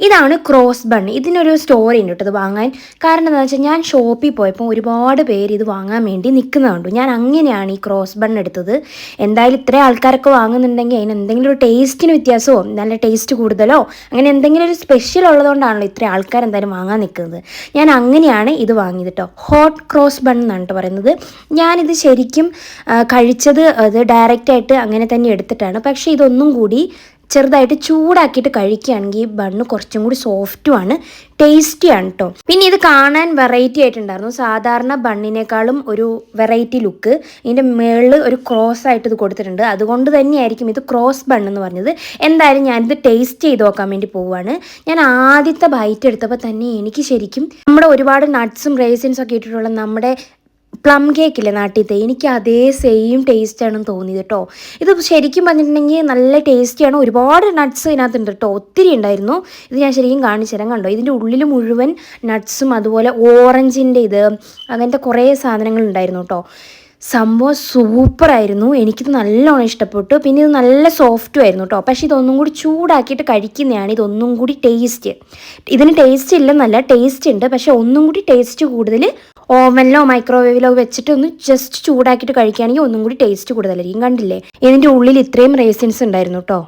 ഇതാണ് cross bun. ഇതിനൊരു story ഉണ്ട് കേട്ടോ ഇത് വാങ്ങാൻ. കാരണം എന്താണെന്ന് വെച്ചാൽ ഞാൻ ഷോപ്പിൽ പോയപ്പോൾ ഒരുപാട് പേര് ഇത് വാങ്ങാൻ വേണ്ടി നിൽക്കുന്നത് ഞാൻ അങ്ങനെയാണ് ഈ ക്രോസ് ബൺ എടുത്തത്. എന്തായാലും ഇത്രയും ആൾക്കാരൊക്കെ വാങ്ങുന്നുണ്ടെങ്കിൽ അതിന് എന്തെങ്കിലും ഒരു ടേസ്റ്റിന് വ്യത്യാസമോ നല്ല ടേസ്റ്റ് കൂടുതലോ അങ്ങനെ എന്തെങ്കിലും ഒരു സ്പെഷ്യൽ ഉള്ളതുകൊണ്ടാണല്ലോ ഇത്രയും ആൾക്കാർ എന്തായാലും വാങ്ങാൻ നിൽക്കുന്നത്. ഞാൻ അങ്ങനെയാണ് ഇത് വാങ്ങിയത് കേട്ടോ. ഹോട്ട് ക്രോസ് ബൺ എന്നാണ് കേട്ടോ പറയുന്നത്. ഞാനിത് ശരിക്കും കഴിച്ചത് അത് ഡയറക്റ്റായിട്ട് അങ്ങനെ തന്നെ എടുത്തിട്ടാണ്. പക്ഷേ ഇതൊന്നും കൂടി ചെറുതായിട്ട് ചൂടാക്കിയിട്ട് കഴിക്കുകയാണെങ്കിൽ ബണ്ണ് കുറച്ചും കൂടി സോഫ്റ്റുമാണ്, ടേസ്റ്റിയാണ് കേട്ടോ. പിന്നെ ഇത് കാണാൻ വെറൈറ്റി ആയിട്ടുണ്ടായിരുന്നു. സാധാരണ ബണ്ണിനേക്കാളും ഒരു വെറൈറ്റി ലുക്ക്. ഇതിൻ്റെ മുകളിൽ ഒരു ക്രോസ് ആയിട്ട് ഇത് കൊടുത്തിട്ടുണ്ട്. അതുകൊണ്ട് തന്നെയായിരിക്കും ഇത് ക്രോസ് ബണ്ണ് എന്ന് പറഞ്ഞത്. എന്തായാലും ഞാനിത് ടേസ്റ്റ് ചെയ്ത് നോക്കാൻ വേണ്ടി പോവുകയാണ്. ഞാൻ ആദ്യത്തെ ബൈറ്റ് എടുത്തപ്പോൾ തന്നെ എനിക്ക് ശരിക്കും നമ്മുടെ ഒരുപാട് നട്ട്സും റേസിൻസും ഒക്കെ ഇട്ടിട്ടുള്ള നമ്മുടെ പ്ലം കേക്കില്ലേ നാട്ടിലത്തെ, എനിക്ക് അതേ സെയിം ടേസ്റ്റാണെന്ന് തോന്നിയത് കേട്ടോ. ഇത് ശരിക്കും പറഞ്ഞിട്ടുണ്ടെങ്കിൽ നല്ല ടേസ്റ്റിയാണ്. ഒരുപാട് നട്ട്സ് ഇതിനകത്തുണ്ട് കേട്ടോ, ഒത്തിരി ഉണ്ടായിരുന്നു. ഇത് ഞാൻ ശരിക്കും കാണിച്ചു തരാം. കണ്ടോ, ഇതിൻ്റെ ഉള്ളിൽ മുഴുവൻ നട്ട്സും അതുപോലെ ഓറഞ്ചിൻ്റെ ഇത് അങ്ങനത്തെ കുറേ സാധനങ്ങൾ ഉണ്ടായിരുന്നു കേട്ടോ. സംഭവം സൂപ്പറായിരുന്നു. എനിക്കിത് നല്ലോണം ഇഷ്ടപ്പെട്ടു. പിന്നെ ഇത് നല്ല സോഫ്റ്റും ആയിരുന്നു കേട്ടോ. പക്ഷേ ഇതൊന്നും കൂടി ചൂടാക്കിയിട്ട് കഴിക്കുന്നതാണ് ഇതൊന്നും കൂടി ടേസ്റ്റ്. ഇതിന് ടേസ്റ്റ് ഇല്ലെന്നല്ല, ടേസ്റ്റ് ഉണ്ട്. പക്ഷേ ഒന്നും കൂടി ടേസ്റ്റ് കൂടുതൽ ഓവനിലോ മൈക്രോവേവിലോ വെച്ചിട്ട് ഒന്ന് ജസ്റ്റ് ചൂടാക്കിയിട്ട് കഴിക്കുകയാണെങ്കിൽ ഒന്നും കൂടി ടേസ്റ്റ് കൂടുതലായിരിക്കും. കണ്ടില്ലേ, ഇതിൻ്റെ ഉള്ളിൽ ഇത്രയും റേസിൻസ് ഉണ്ടായിരുന്നു കേട്ടോ.